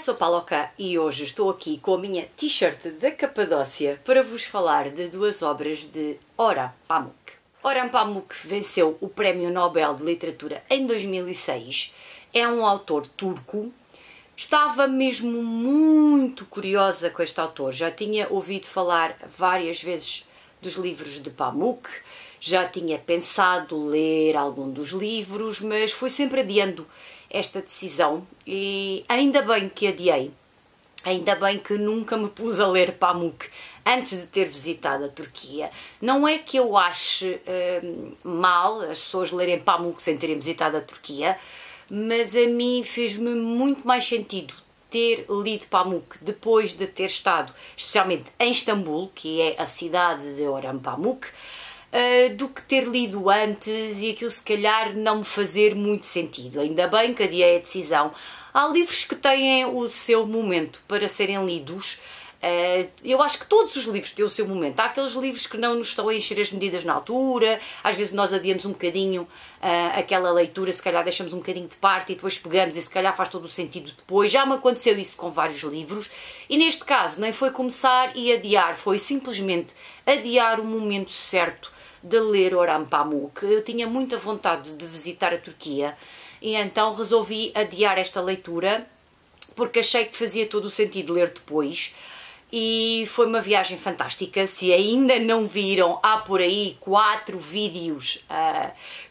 sou Paloca e hoje estou aqui com a minha t-shirt da Capadócia para vos falar de duas obras de Orhan Pamuk. Orhan Pamuk venceu o Prémio Nobel de Literatura em 2006, é um autor turco. Estava mesmo muito curiosa com este autor, já tinha ouvido falar várias vezes dos livros de Pamuk, já tinha pensado ler algum dos livros, mas fui sempre adiando esta decisão e ainda bem que adiei, ainda bem que nunca me pus a ler Pamuk antes de ter visitado a Turquia. Não é que eu ache mal as pessoas lerem Pamuk sem terem visitado a Turquia, mas a mim fez-me muito mais sentido ter lido Pamuk depois de ter estado, especialmente em Istambul, que é a cidade de Orhan Pamuk, do que ter lido antes e aquilo se calhar não me fazer muito sentido. Ainda bem que adiei a decisão. Há livros que têm o seu momento para serem lidos. Eu acho que todos os livros têm o seu momento. Há aqueles livros que não nos estão a encher as medidas na altura, às vezes nós adiamos um bocadinho aquela leitura, se calhar deixamos um bocadinho de parte e depois pegamos e se calhar faz todo o sentido depois. Já me aconteceu isso com vários livros e neste caso nem foi começar e adiar, foi simplesmente adiar o momento certo de ler Orhan Pamuk. Eu tinha muita vontade de visitar a Turquia e então resolvi adiar esta leitura porque achei que fazia todo o sentido ler depois. E foi uma viagem fantástica. Se ainda não viram, há por aí 4 vídeos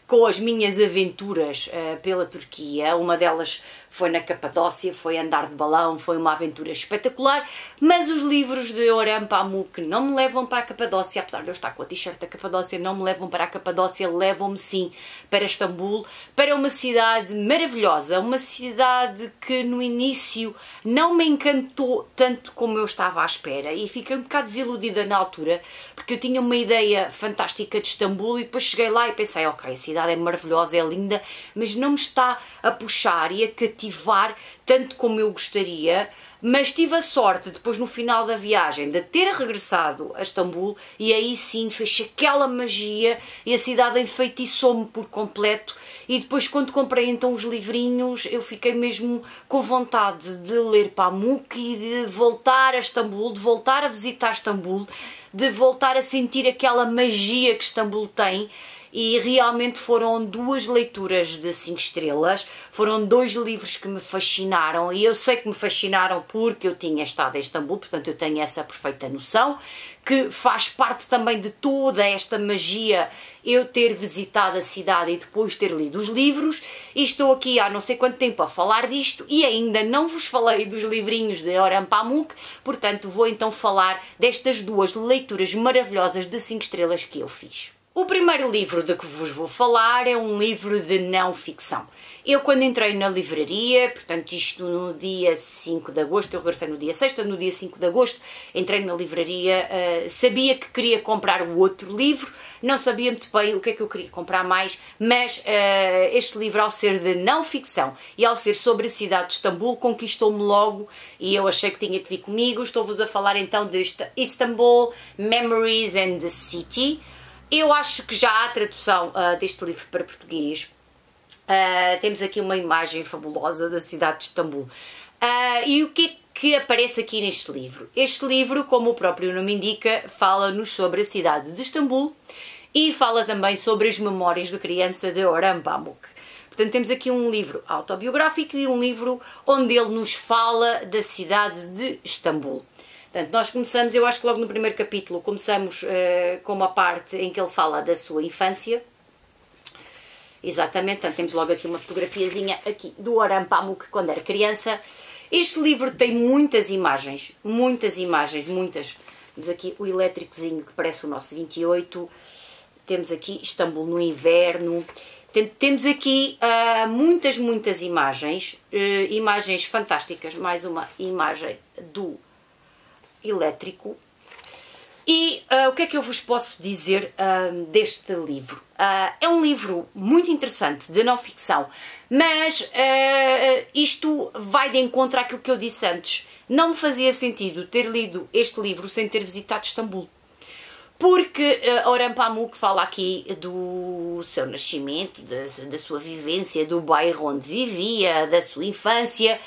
com as minhas aventuras pela Turquia. Uma delas foi na Capadócia, foi andar de balão, foi uma aventura espetacular, mas os livros de Orhan Pamuk não me levam para a Capadócia, apesar de eu estar com a t-shirt da Capadócia, não me levam para a Capadócia, levam-me sim para Istambul, para uma cidade maravilhosa, uma cidade que no início não me encantou tanto como eu estava à espera e fiquei um bocado desiludida na altura, porque eu tinha uma ideia fantástica de Istambul e depois cheguei lá e pensei, ok, a cidade é maravilhosa, é linda, mas não me está a puxar e a cativar tanto como eu gostaria, mas tive a sorte depois no final da viagem de ter regressado a Istambul e aí sim fez aquela magia e a cidade enfeitiçou-me por completo e depois quando comprei então os livrinhos eu fiquei mesmo com vontade de ler Pamuk e de voltar a Istambul, de voltar a visitar Istambul, de voltar a sentir aquela magia que Istambul tem. E realmente foram 2 leituras de 5 estrelas, foram 2 livros que me fascinaram e eu sei que me fascinaram porque eu tinha estado em Istambul, portanto eu tenho essa perfeita noção, que faz parte também de toda esta magia eu ter visitado a cidade e depois ter lido os livros e estou aqui há não sei quanto tempo a falar disto e ainda não vos falei dos livrinhos de Orhan Pamuk, portanto vou então falar destas 2 leituras maravilhosas de 5 estrelas que eu fiz. O primeiro livro de que vos vou falar é um livro de não-ficção. Eu quando entrei na livraria, portanto isto no dia 5 de agosto, eu regressei no dia 6, no dia 5 de agosto entrei na livraria, sabia que queria comprar o outro livro, não sabia muito bem o que é que eu queria comprar mais, mas este livro ao ser de não-ficção e ao ser sobre a cidade de Istambul conquistou-me logo e eu achei que tinha que vir comigo. Estou-vos a falar então deste Istanbul Memories and the City. Eu acho que já há tradução deste livro para português. Temos aqui uma imagem fabulosa da cidade de Istambul. E o que é que aparece aqui neste livro? Este livro, como o próprio nome indica, fala-nos sobre a cidade de Istambul e fala também sobre as memórias de criança de Orhan Pamuk. Portanto, temos aqui um livro autobiográfico e um livro onde ele nos fala da cidade de Istambul. Portanto, nós começamos, eu acho que logo no primeiro capítulo, começamos com uma parte em que ele fala da sua infância. Exatamente, portanto, temos logo aqui uma fotografiazinha aqui do Orhan Pamuk quando era criança. Este livro tem muitas imagens, muitas. Temos aqui o elétricozinho que parece o nosso 28. Temos aqui Istambul no inverno. Temos aqui muitas imagens, imagens fantásticas. Mais uma imagem do elétrico. E o que é que eu vos posso dizer deste livro? É um livro muito interessante de não-ficção, mas isto vai de encontro àquilo que eu disse antes. Não me fazia sentido ter lido este livro sem ter visitado Istambul. Porque Orhan Pamuk fala aqui do seu nascimento, da sua vivência, do bairro onde vivia, da sua infância.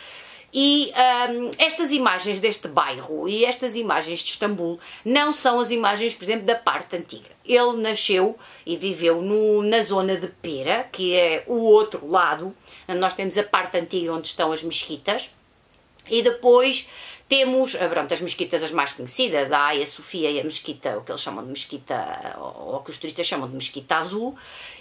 E estas imagens deste bairro e estas imagens de Istambul não são as imagens, por exemplo, da parte antiga. Ele nasceu e viveu na zona de Pera, que é o outro lado. Nós temos a parte antiga onde estão as mesquitas e depois temos, pronto, as mesquitas as mais conhecidas, a Hagia Sofia e a mesquita, o que eles chamam de mesquita, ou que os turistas chamam de mesquita azul,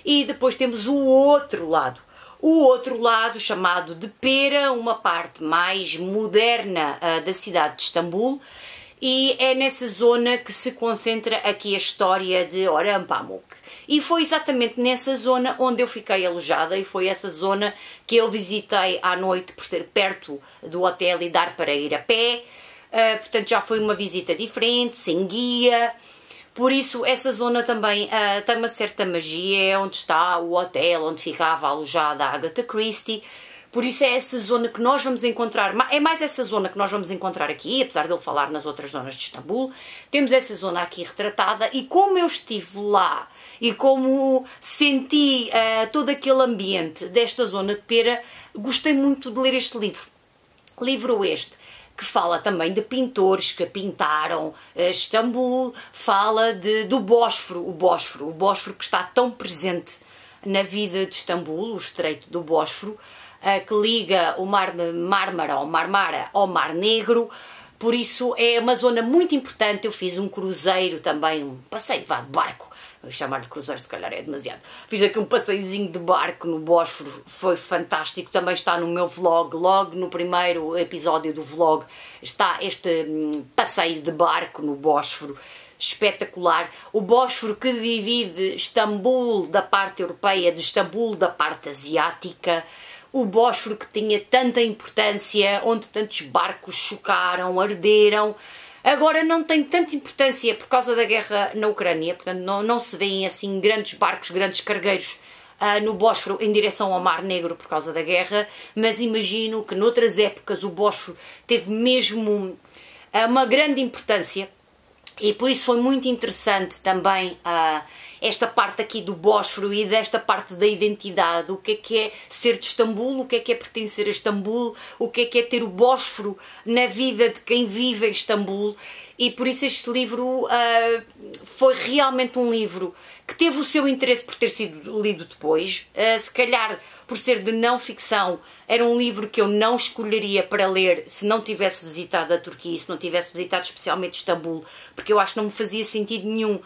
e depois temos o outro lado. O outro lado, chamado de Pera, uma parte mais moderna da cidade de Istambul, e é nessa zona que se concentra aqui a história de Orhan Pamuk. E foi exatamente nessa zona onde eu fiquei alojada e foi essa zona que eu visitei à noite por ser perto do hotel e dar para ir a pé. Portanto, já foi uma visita diferente, sem guia. Por isso, essa zona também tem uma certa magia, é onde está o hotel, onde ficava alojada a Agatha Christie. Por isso é essa zona que nós vamos encontrar, é mais essa zona que nós vamos encontrar aqui, apesar de ele falar nas outras zonas de Istambul. Temos essa zona aqui retratada e como eu estive lá e como senti todo aquele ambiente desta zona de Pera, gostei muito de ler este livro. Livro este que fala também de pintores que pintaram Istambul, fala do Bósforo, o Bósforo que está tão presente na vida de Istambul, o Estreito do Bósforo, que liga o Mar de Mármara ao Mar Negro. Por isso é uma zona muito importante. Eu fiz um cruzeiro também, um passeio de barco. Chamar-lhe cruzeiro se calhar é demasiado. Fiz aqui um passeiozinho de barco no Bósforo, foi fantástico. Também está no meu vlog, logo no primeiro episódio do vlog está este passeio de barco no Bósforo. Espetacular. O Bósforo que divide Istambul da parte europeia de Istambul da parte asiática. O Bósforo que tinha tanta importância, onde tantos barcos chocaram, arderam. Agora não tem tanta importância por causa da guerra na Ucrânia, portanto não se vêem assim grandes barcos, grandes cargueiros no Bósforo em direção ao Mar Negro por causa da guerra, mas imagino que noutras épocas o Bósforo teve mesmo uma grande importância. E por isso foi muito interessante também esta parte aqui do Bósforo e desta parte da identidade. O que é ser de Istambul, o que é pertencer a Istambul, o que é ter o Bósforo na vida de quem vive em Istambul. E por isso este livro foi realmente um livro que teve o seu interesse por ter sido lido depois. Se calhar por ser de não ficção, era um livro que eu não escolheria para ler se não tivesse visitado a Turquia, se não tivesse visitado especialmente Istambul, porque eu acho que não me fazia sentido nenhum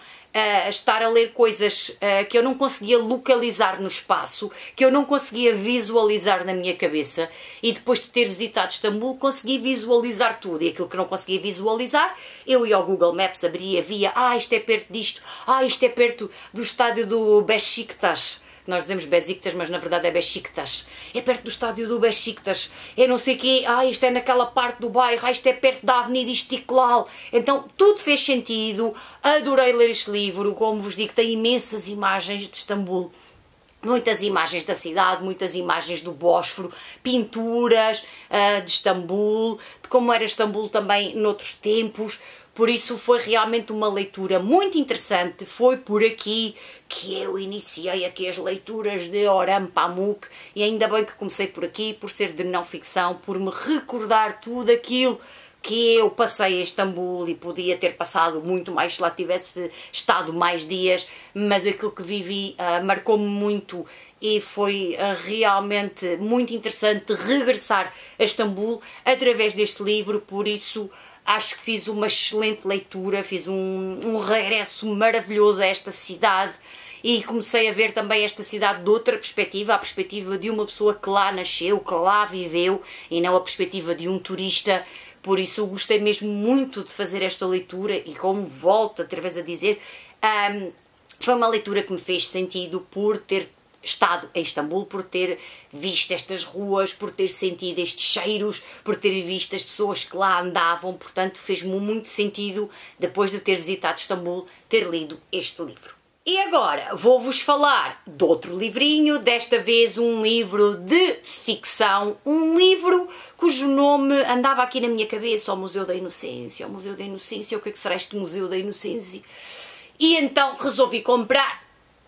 estar a ler coisas que eu não conseguia localizar no espaço, que eu não conseguia visualizar na minha cabeça, e depois de ter visitado Istambul consegui visualizar tudo, e aquilo que não conseguia visualizar, eu ia ao Google Maps, abria, via, isto é perto disto, isto é perto do estádio do Beşiktaş. Nós dizemos Besiktas, mas na verdade é Beşiktaş. É perto do estádio do Beşiktaş. É não sei o quê. Isto é naquela parte do bairro. Isto é perto da Avenida Istiklal. Então, tudo fez sentido. Adorei ler este livro. Como vos digo, tem imensas imagens de Istambul. Muitas imagens da cidade, muitas imagens do Bósforo, pinturas de Istambul, de como era Istambul também noutros tempos. Por isso foi realmente uma leitura muito interessante. Foi por aqui que eu iniciei aqui as leituras de Orhan Pamuk, e ainda bem que comecei por aqui, por ser de não ficção, por me recordar tudo aquilo que eu passei em Istambul, e podia ter passado muito mais se lá tivesse estado mais dias, mas aquilo que vivi marcou-me muito, e foi realmente muito interessante regressar a Istambul através deste livro. Por isso acho que fiz uma excelente leitura, fiz um regresso maravilhoso a esta cidade, e comecei a ver também esta cidade de outra perspectiva, a perspectiva de uma pessoa que lá nasceu, que lá viveu, e não a perspectiva de um turista. Por isso eu gostei mesmo muito de fazer esta leitura, e como volto outra vez a dizer, foi uma leitura que me fez sentido por ter estado em Istambul, por ter visto estas ruas, por ter sentido estes cheiros, por ter visto as pessoas que lá andavam. Portanto, fez-me muito sentido, depois de ter visitado Istambul, ter lido este livro. E agora vou-vos falar de outro livrinho, desta vez um livro de ficção, um livro cujo nome andava aqui na minha cabeça, o Museu da Inocência, o Museu da Inocência, o que é que será este Museu da Inocência? E então resolvi comprar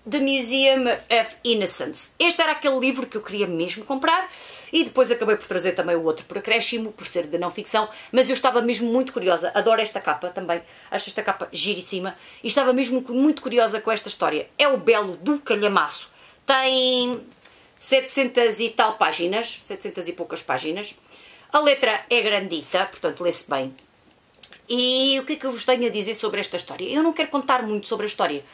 The Museum of Innocence. Este era aquele livro que eu queria mesmo comprar e depois acabei por trazer também o outro por acréscimo, por ser de não ficção, mas eu estava mesmo muito curiosa, adoro esta capa também, acho esta capa giríssima, e estava mesmo muito curiosa com esta história. É o Belo do Calhamaço, tem 700 e tal páginas, 700 e poucas páginas, a letra é grandita, portanto lê-se bem. E o que é que eu vos tenho a dizer sobre esta história? Eu não quero contar muito sobre a história,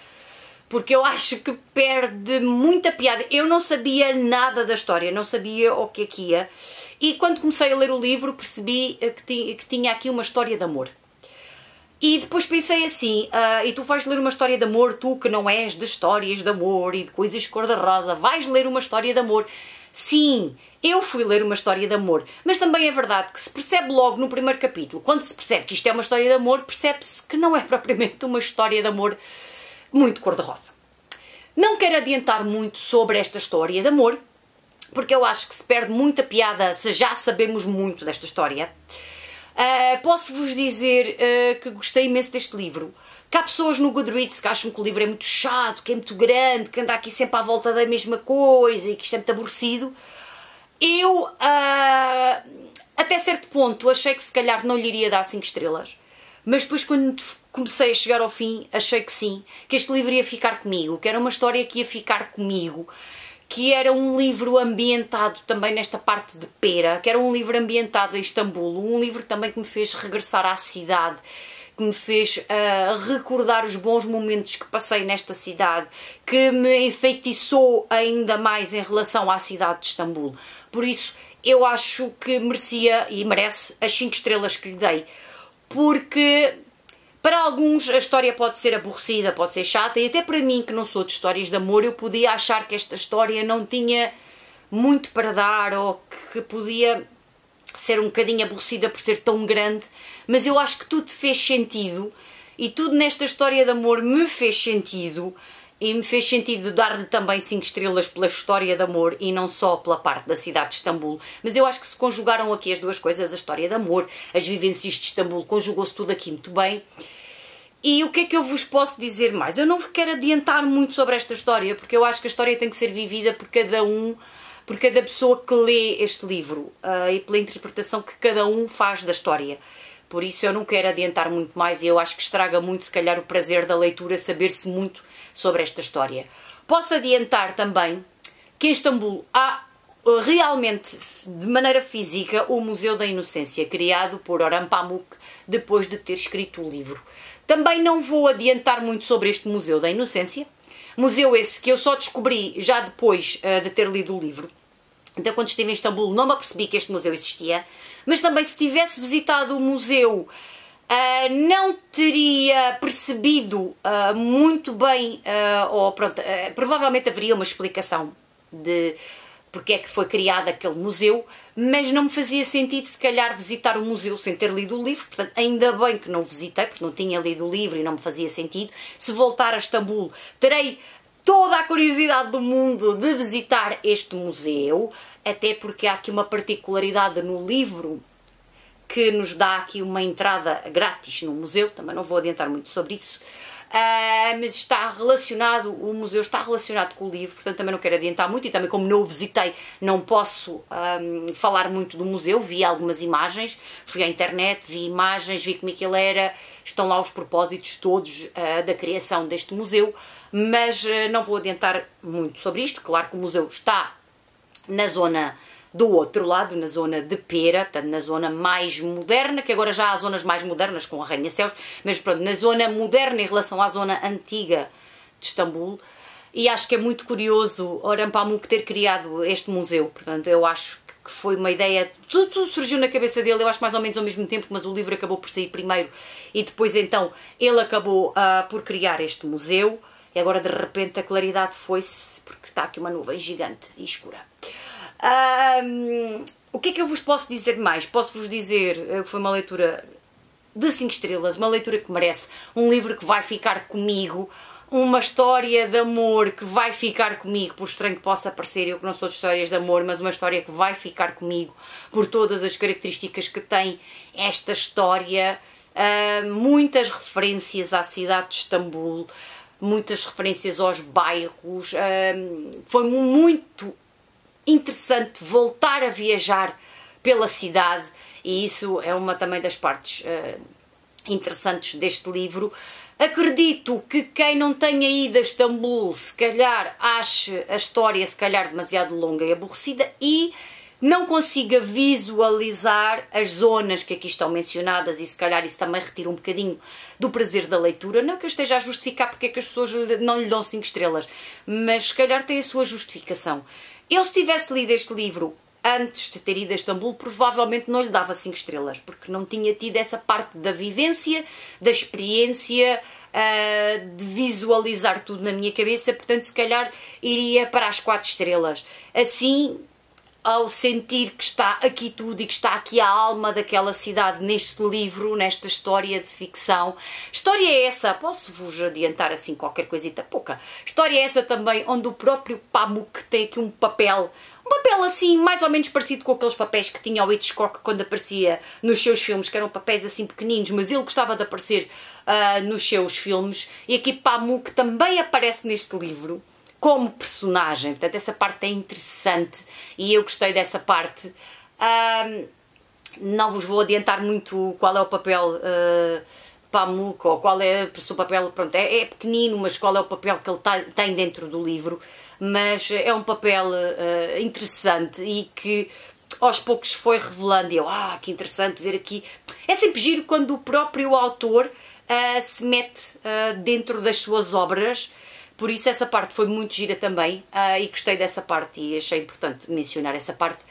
porque eu acho que perde muita piada. Eu não sabia nada da história, não sabia o que é que ia. E quando comecei a ler o livro percebi que tinha aqui uma história de amor. E depois pensei assim, e tu vais ler uma história de amor, tu que não és de histórias de amor e de coisas cor-de-rosa, vais ler uma história de amor. Sim, eu fui ler uma história de amor, mas também é verdade que se percebe logo no primeiro capítulo, quando se percebe que isto é uma história de amor, percebe-se que não é propriamente uma história de amor muito cor-de-rosa. Não quero adiantar muito sobre esta história de amor, porque eu acho que se perde muita piada se já sabemos muito desta história. Posso-vos dizer que gostei imenso deste livro. Que há pessoas no Goodreads que acham que o livro é muito chato, que é muito grande, que anda aqui sempre à volta da mesma coisa e que isto é muito aborrecido. Eu, até certo ponto, achei que se calhar não lhe iria dar 5 estrelas. Mas depois, quando comecei a chegar ao fim, achei que sim, que este livro ia ficar comigo, que era uma história que ia ficar comigo, que era um livro ambientado também nesta parte de Pera, que era um livro ambientado em Istambul, um livro também que me fez regressar à cidade, que me fez recordar os bons momentos que passei nesta cidade, que me enfeitiçou ainda mais em relação à cidade de Istambul. Por isso, eu acho que merecia e merece as 5 estrelas que lhe dei, porque para alguns a história pode ser aborrecida, pode ser chata, e até para mim, que não sou de histórias de amor, eu podia achar que esta história não tinha muito para dar, ou que podia ser um bocadinho aborrecida por ser tão grande, mas eu acho que tudo fez sentido, e tudo nesta história de amor me fez sentido, e me fez sentido dar-lhe também 5 estrelas pela história de amor e não só pela parte da cidade de Istambul. Mas eu acho que se conjugaram aqui as duas coisas, a história de amor, as vivências de Istambul, conjugou-se tudo aqui muito bem. E o que é que eu vos posso dizer mais? Eu não quero adiantar muito sobre esta história, porque eu acho que a história tem que ser vivida por cada um, por cada pessoa que lê este livro, e pela interpretação que cada um faz da história. Por isso eu não quero adiantar muito mais, e eu acho que estraga muito, se calhar, o prazer da leitura saber-se muito sobre esta história. Posso adiantar também que em Istambul há realmente, de maneira física, o Museu da Inocência, criado por Orhan Pamuk depois de ter escrito o livro. Também não vou adiantar muito sobre este Museu da Inocência, museu esse que eu só descobri já depois de ter lido o livro. Então, quando estive em Istambul, não me apercebi que este museu existia, mas também se tivesse visitado o museu, não teria percebido muito bem, ou pronto, provavelmente haveria uma explicação de porque é que foi criado aquele museu, mas não me fazia sentido se calhar visitar o museu sem ter lido o livro, portanto ainda bem que não visitei, porque não tinha lido o livro e não me fazia sentido. Se voltar a Istambul, terei toda a curiosidade do mundo de visitar este museu, até porque há aqui uma particularidade no livro que nos dá aqui uma entrada grátis no museu, também não vou adiantar muito sobre isso, mas está relacionado, o museu está relacionado com o livro, portanto também não quero adiantar muito, e também como não o visitei, não posso falar muito do museu. Vi algumas imagens, fui à internet, vi imagens, vi como é que ele era, estão lá os propósitos todos da criação deste museu, mas não vou adiantar muito sobre isto. Claro que o museu está na zona do outro lado, na zona de Pera, portanto na zona mais moderna, que agora já há zonas mais modernas com arranha-céus, mas pronto, na zona moderna em relação à zona antiga de Istambul. E acho que é muito curioso Orhan Pamuk ter criado este museu, portanto eu acho que foi uma ideia, tudo surgiu na cabeça dele, eu acho mais ou menos ao mesmo tempo, mas o livro acabou por sair primeiro e depois então ele acabou por criar este museu, e agora de repente a claridade foi-se, porque está aqui uma nuvem gigante e escura. O que é que eu vos posso dizer mais? Posso-vos dizer que foi uma leitura de 5 estrelas, uma leitura que merece, um livro que vai ficar comigo, uma história de amor que vai ficar comigo, por estranho que possa parecer, eu que não sou de histórias de amor, mas uma história que vai ficar comigo por todas as características que tem esta história, muitas referências à cidade de Istambul, muitas referências aos bairros. Foi muito interessante voltar a viajar pela cidade, e isso é uma também das partes interessantes deste livro. Acredito que quem não tenha ido a Istambul, se calhar ache a história se calhar demasiado longa e aborrecida e não consiga visualizar as zonas que aqui estão mencionadas, e se calhar isso também retira um bocadinho do prazer da leitura. Não que eu esteja a justificar porque é que as pessoas não lhe dão 5 estrelas, mas se calhar tem a sua justificação. Eu, se tivesse lido este livro antes de ter ido a Istambul, provavelmente não lhe dava 5 estrelas, porque não tinha tido essa parte da vivência, da experiência, de visualizar tudo na minha cabeça. Portanto, se calhar iria para as 4 estrelas. Assim, ao sentir que está aqui tudo e que está aqui a alma daquela cidade neste livro, nesta história de ficção. História é essa, posso-vos adiantar assim qualquer coisita pouca. História é essa também onde o próprio Pamuk tem aqui um papel assim mais ou menos parecido com aqueles papéis que tinha o Hitchcock quando aparecia nos seus filmes, que eram papéis assim pequeninos, mas ele gostava de aparecer nos seus filmes. E aqui Pamuk também aparece neste livro como personagem, portanto essa parte é interessante e eu gostei dessa parte. Não vos vou adiantar muito qual é o papel Pamuk, ou qual é o seu papel, pronto, é pequenino, mas qual é o papel que ele tem dentro do livro. Mas é um papel interessante e que aos poucos foi revelando, e eu, que interessante ver aqui. É sempre giro quando o próprio autor se mete dentro das suas obras. Por isso essa parte foi muito gira também, e gostei dessa parte e achei importante mencionar essa parte.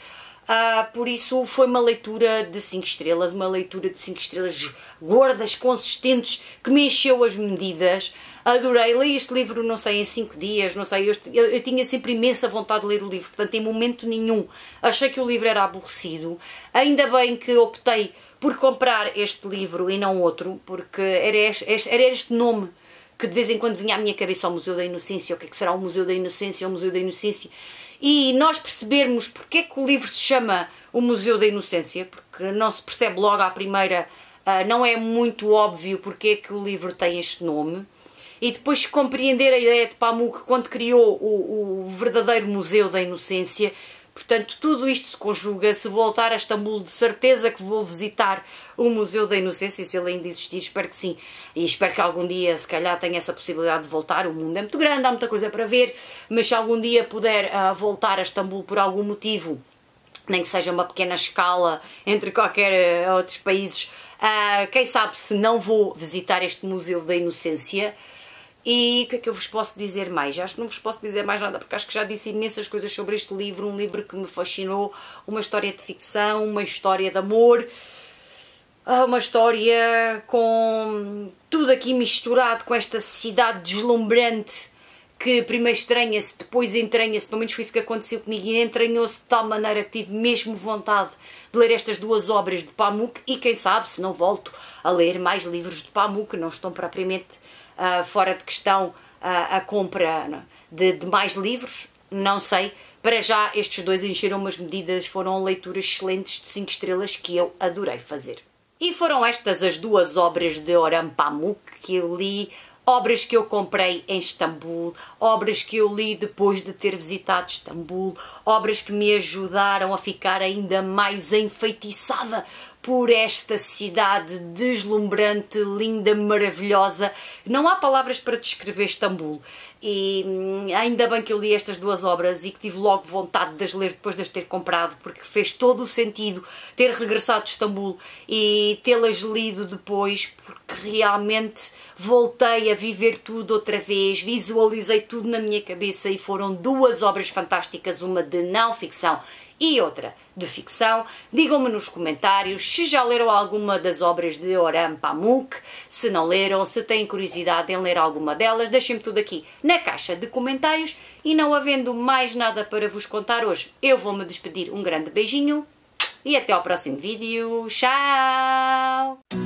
Por isso foi uma leitura de 5 estrelas, uma leitura de 5 estrelas gordas, consistentes, que me encheu as medidas. Adorei, li este livro, não sei, em 5 dias, não sei, eu tinha sempre imensa vontade de ler o livro, portanto em momento nenhum achei que o livro era aborrecido. Ainda bem que optei por comprar este livro e não outro, porque era este nome que de vez em quando vinha à minha cabeça, ao Museu da Inocência. O que é que será o Museu da Inocência? O Museu da Inocência. E nós percebermos porque é que o livro se chama o Museu da Inocência, porque não se percebe logo à primeira, não é muito óbvio porque é que o livro tem este nome. E depois compreender a ideia de Pamuk quando criou o verdadeiro Museu da Inocência. Portanto, tudo isto se conjuga. Se voltar a Istambul, de certeza que vou visitar o Museu da Inocência, se ele ainda existir, espero que sim. E espero que algum dia, se calhar, tenha essa possibilidade de voltar. O mundo é muito grande, há muita coisa para ver, mas se algum dia puder voltar a Istambul por algum motivo, nem que seja uma pequena escala entre qualquer outros países, quem sabe se não vou visitar este Museu da Inocência. E o que é que eu vos posso dizer mais? Acho que não vos posso dizer mais nada, porque acho que já disse imensas coisas sobre este livro. Um livro que me fascinou, uma história de ficção, uma história de amor, uma história com tudo aqui misturado, com esta cidade deslumbrante que primeiro estranha-se, depois entranha-se. Pelo menos foi isso que aconteceu comigo, e entranhou-se de tal maneira que tive mesmo vontade de ler estas 2 obras de Pamuk. E quem sabe se não volto a ler mais livros de Pamuk, não estão propriamente fora de questão a compra de mais livros, não sei. Para já estes 2 encheram umas medidas, foram leituras excelentes de 5 estrelas que eu adorei fazer. E foram estas as 2 obras de Orhan Pamuk que eu li, obras que eu comprei em Istambul, obras que eu li depois de ter visitado Istambul, obras que me ajudaram a ficar ainda mais enfeitiçada por esta cidade deslumbrante, linda, maravilhosa. Não há palavras para descrever Istambul. E ainda bem que eu li estas 2 obras e que tive logo vontade de as ler depois de as ter comprado, porque fez todo o sentido ter regressado de Istambul e tê-las lido depois, porque realmente voltei a viver tudo outra vez, visualizei tudo na minha cabeça, e foram 2 obras fantásticas, uma de não ficção e outra de ficção. Digam-me nos comentários se já leram alguma das obras de Orhan Pamuk, se não leram, se têm curiosidade em ler alguma delas, deixem-me tudo aqui na caixa de comentários. E não havendo mais nada para vos contar hoje, eu vou-me despedir. Um grande beijinho e até ao próximo vídeo. Tchau!